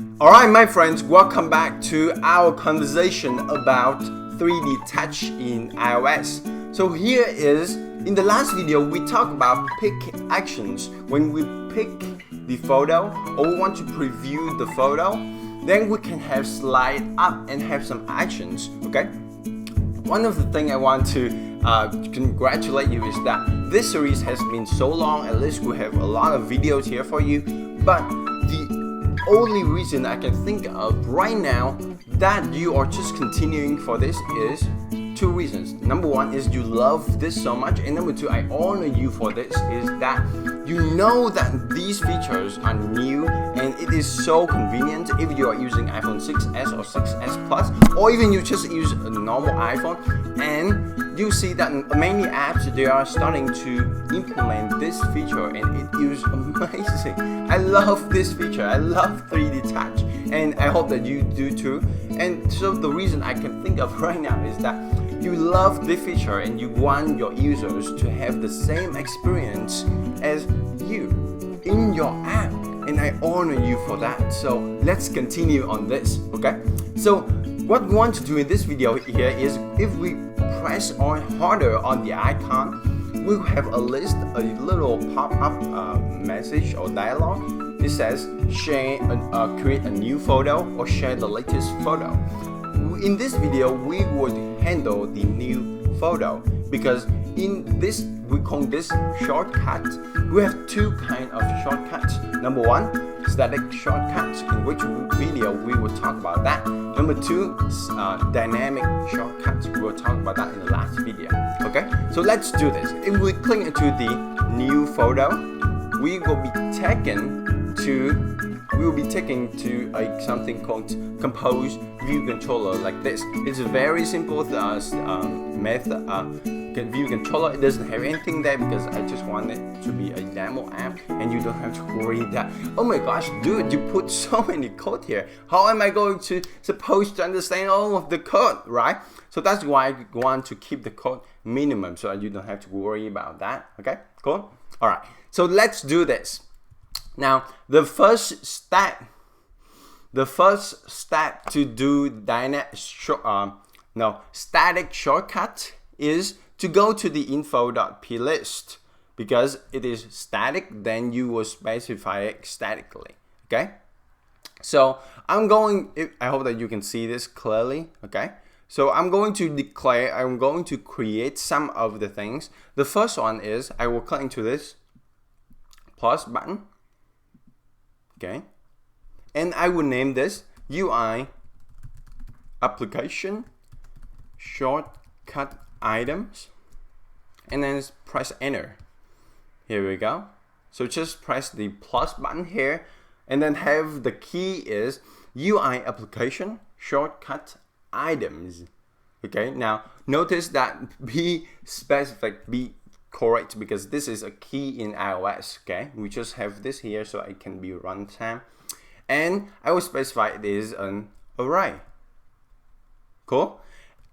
Alright my friends, welcome back to our conversation about 3D touch in iOS. So here is, in the last video we talked about pick actions. When we pick the photo or we want to preview the photo, then we can have slide up and have some actions, okay? One of the things I want to congratulate you is that this series has been so long. At least we have a lot of videos here for you, but the only reason I can think of right now that you are just continuing for this is two reasons. Number one is you love this so much, and number two, I honor you for this, is that you know that these features are new and it is so convenient if you are using iPhone 6s or 6s Plus, or even you just use a normal iPhone, and you see that many apps, they are starting to implement this feature and it is amazing. I love this feature. I love 3D touch, and I hope that you do too. And so the reason I can think of right now is that you love this feature and you want your users to have the same experience as you in your app, and I honor you for that. So let's continue on this, okay? So what we want to do in this video here is, if we press on harder on the icon, we'll have a list, a little pop-up message or dialogue. It says share, create a new photo or share the latest photo. In this video, we would handle the new photo because in this, we call this shortcut. We have two kinds of shortcuts. Number one, static shortcuts, in which video we will talk about that. Number two, dynamic shortcuts. We will talk about that in the last video. Okay, so let's do this. If we click into the new photo, we will be taken to something called Compose View Controller, like this. It's a very simple method. View Controller. It doesn't have anything there because I just want it to be a demo app, and you don't have to worry that, oh my gosh, dude, you put so many code here. How am I going to supposed to understand all of the code, right? So that's why I want to keep the code minimum so you don't have to worry about that. Okay, cool. All right, so let's do this. Now, the first step to do static shortcut is to go to the info.plist. Because it is static, then you will specify it statically. Okay. So I hope that you can see this clearly. Okay. So I'm going to create some of the things. The first one is I will click into this plus button. Okay, and I will name this UI application shortcut items, and then press enter. Here we go. So just press the plus button here, and then have the key is UI application shortcut items. Okay, now notice that be specific, be correct, because this is a key in iOS. Okay, we just have this here so it can be runtime, and I will specify it is an array. Cool.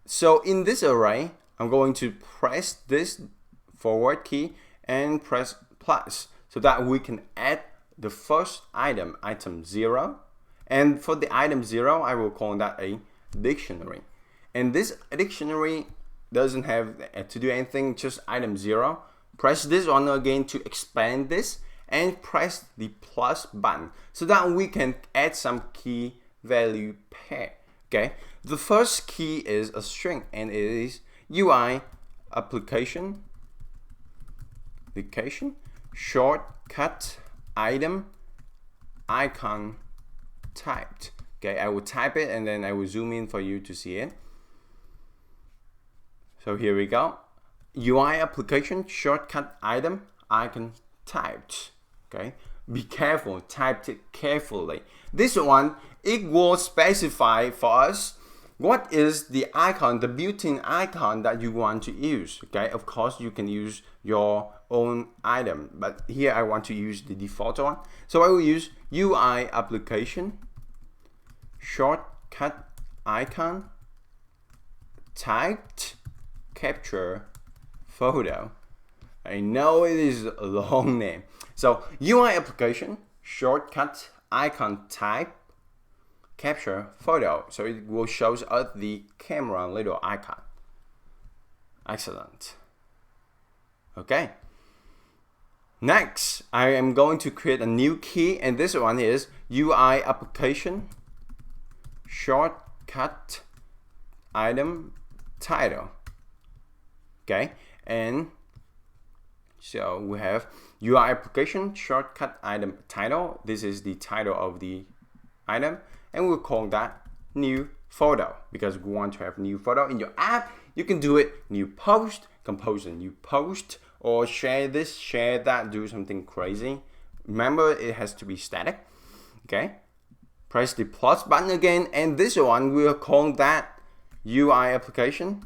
So in this array, I'm going to press this forward key and press plus so that we can add the first item 0, and for the item 0 I will call that a dictionary, and this dictionary doesn't have to do anything, just item 0. Press this one again to expand this, and press the plus button so that we can add some key value pair. Okay, the first key is a string, and it is UI application shortcut item icon typed. Okay, I will type it and then I will zoom in for you to see it. So here we go. UI application shortcut item icon typed. Okay, be careful, type it carefully. This one, it will specify for us what is the icon, the built-in icon that you want to use. Okay, of course you can use your own item, but here I want to use the default one. So I will use UI application shortcut icon typed capture photo. I know it is a long name. So UI application shortcut icon type capture photo. So it will show us the camera little icon. Excellent. Okay. Next, I am going to create a new key, and this one is UI application shortcut item title. Okay, and so we have UI application shortcut item title. This is the title of the item, and we'll call that new photo because we want to have new photo in your app. You can do it new post, compose a new post, or share this, share that, do something crazy. Remember, it has to be static. Okay, press the plus button again, and this one we'll call that UI application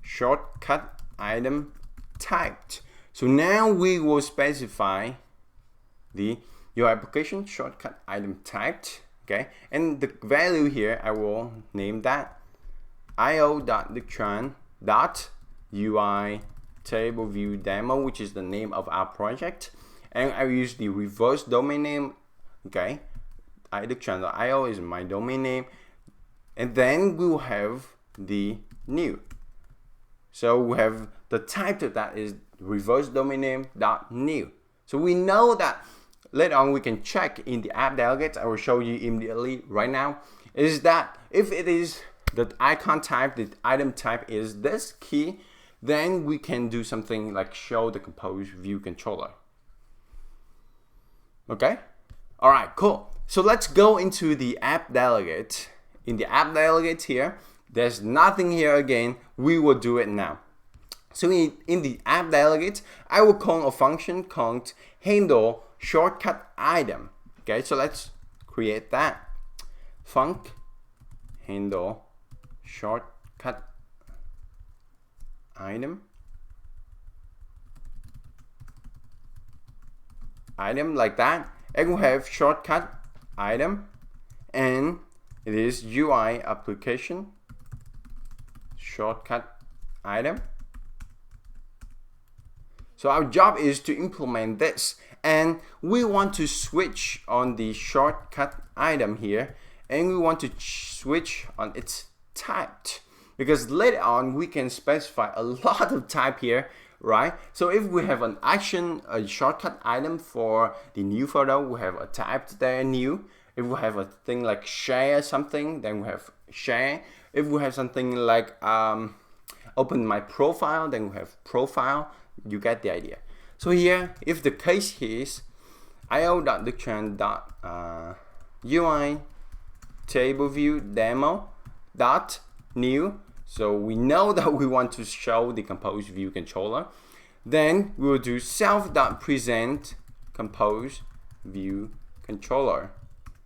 shortcut item typed. So now we will specify the UI application shortcut item typed. Okay, and the value here I will name that io.ductran.ui table view demo, which is the name of our project, and I use the reverse domain name. Okay, ductran.io is my domain name, and then we will have the new. So we have the type of that is reverse domain name dot new. So we know that later on we can check in the app delegates. I will show you immediately right now. Is that if it is the icon type, the item type is this key, then we can do something like show the compose view controller. Okay. All right. Cool. So let's go into the app delegate. In the app delegate here, there's nothing here again. We will do it now. So in the app delegate, I will call a function called handle shortcut item. Okay, so let's create that. Func handle shortcut item like that, and we'll have shortcut item, and it is UI application shortcut item. So our job is to implement this, and we want to switch on the shortcut item here, and we want to switch on its type, because later on we can specify a lot of type here, right? So if we have an action, a shortcut item for the new photo, we have a type there, new. If we have a thing like share something, then we have share. If we have something like open my profile, then we have profile. You get the idea. So here, if the case here is io.ductran.ui table view demo dot new, so we know that we want to show the compose view controller, then we will do self.present compose view controller.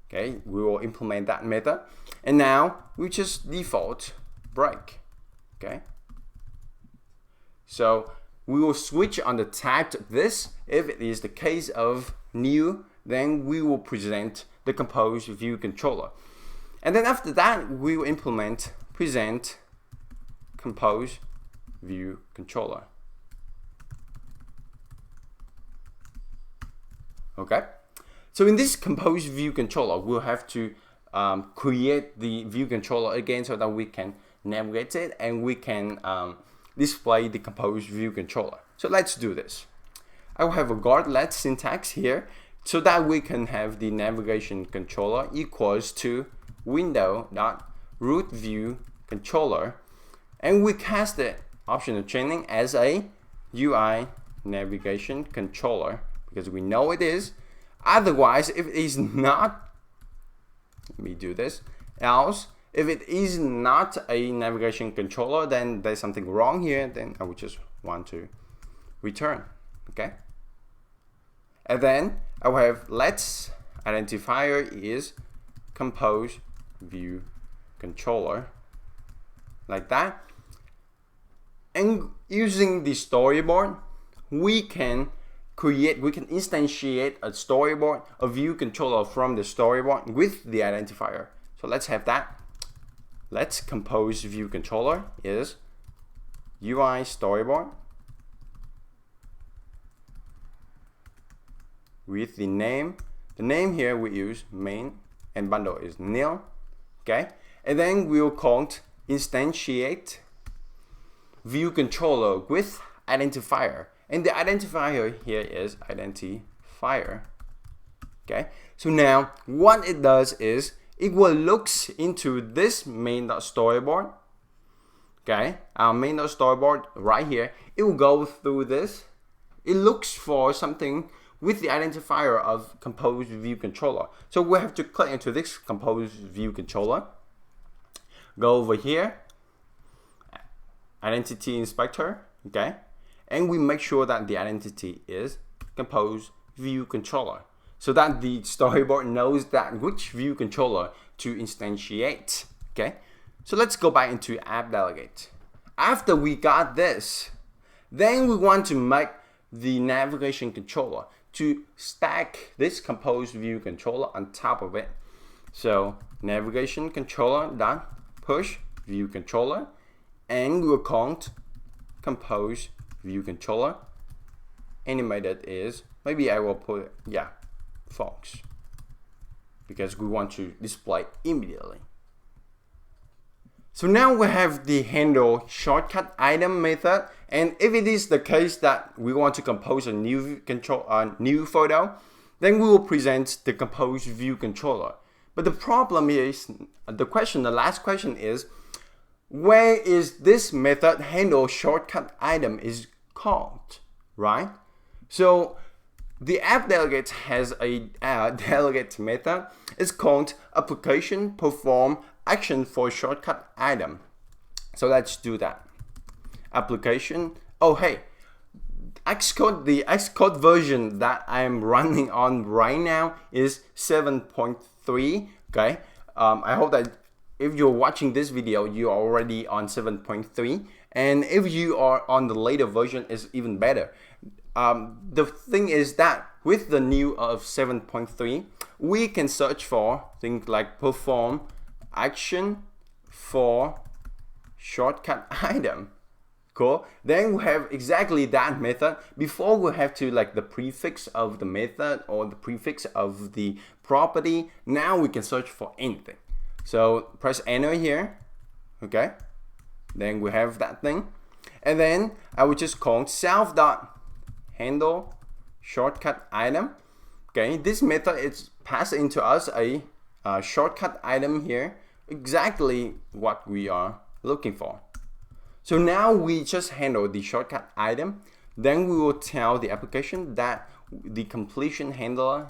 Okay, we will implement that method, and now we just default break. Okay, so we will switch on the type to this. If it is the case of new, then we will present the compose view controller, and then after that we will implement present compose view controller. Okay, so in this compose view controller, we'll have to create the view controller again so that we can navigate it and we can display the compose view controller. So let's do this. I will have a guardlet syntax here so that we can have the navigation controller equals to window.root view controller, and we cast the optional training as a UI navigation controller because we know it is. Otherwise, if it is not, let me do this, else if it is not a navigation controller, then there's something wrong here, then I would just want to return. Okay, and then I will have let's identifier is compose view controller like that, and using the storyboard we can instantiate a storyboard, a view controller from the storyboard with the identifier. So let's have that. Let's compose view controller is UI storyboard with the name the name here we use main and bundle is nil. Okay, and then we'll call instantiate view controller with identifier, and the identifier here is identifier. Okay, so now what it does is it will look into this main.storyboard. Okay, our main.storyboard right here, it will go through this. It looks for something with the identifier of compose view controller. So we have to click into this compose view controller, go over here, identity inspector, okay, and we make sure that the identity is compose view controller, so that the storyboard knows that which view controller to instantiate. Okay, so let's go back into app delegate. After we got this, then we want to make the navigation controller to stack this compose view controller on top of it. So navigation controller dot push view controller, and we'll count compose view controller. Animated is, maybe I will put, yeah, false, because we want to display immediately. So now we have the handle shortcut item method, and if it is the case that we want to compose a new new photo, then we will present the compose view controller. But the problem is, the last question is, where is this method handle shortcut item is called, right? So the app delegate has a delegate method. It's called application perform action for shortcut item. So let's do that. Application. Oh hey, Xcode, the Xcode version that I am running on right now is 7.3. Okay. I hope that if you're watching this video, you're already on 7.3, and if you are on the later version, it's even better. The thing is that with the new of 7.3, we can search for things like perform action for shortcut item. Cool. Then we have exactly that method. Before we have to like the prefix of the method or the prefix of the property. Now we can search for anything. So press enter here. Okay. Then we have that thing. And then I will just call self.handle shortcut item. Okay. This method is passed into us a shortcut item here. Exactly what we are looking for. So now we just handle the shortcut item. Then we will tell the application that the completion handler,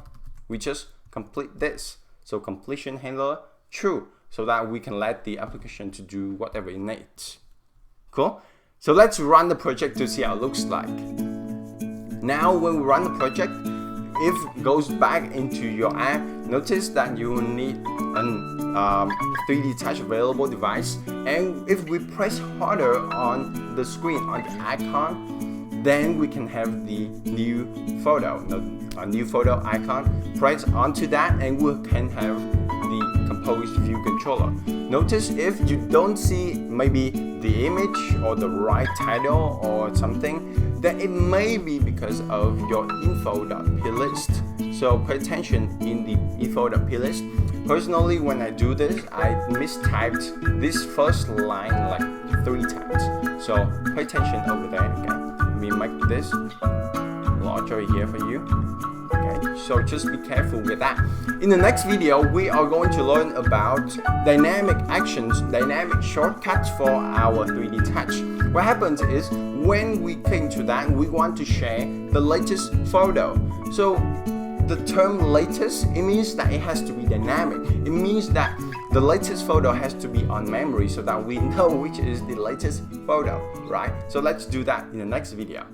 we just complete this. So completion handler true, so that we can let the application to do whatever it needs. Cool. So let's run the project to see how it looks like. Now when we run the project, if it goes back into your app, notice that you will need an 3D touch available device, and if we press harder on the screen on the icon, then we can have the new photo, a new photo icon. Press onto that and we can have the compose view controller. Notice if you don't see maybe the image or the right title or something, then it may be because of your info.plist. So pay attention in the info.plist. Personally, when I do this, I mistyped this first line like 3 times. So pay attention over there. Okay, let me make this larger here for you. Okay, so just be careful with that. In the next video, we are going to learn about dynamic actions, dynamic shortcuts for our 3D touch. What happens is when we click into that, we want to share the latest photo. So the term latest, it means that it has to be dynamic. It means that the latest photo has to be on memory so that we know which is the latest photo, right? So let's do that in the next video.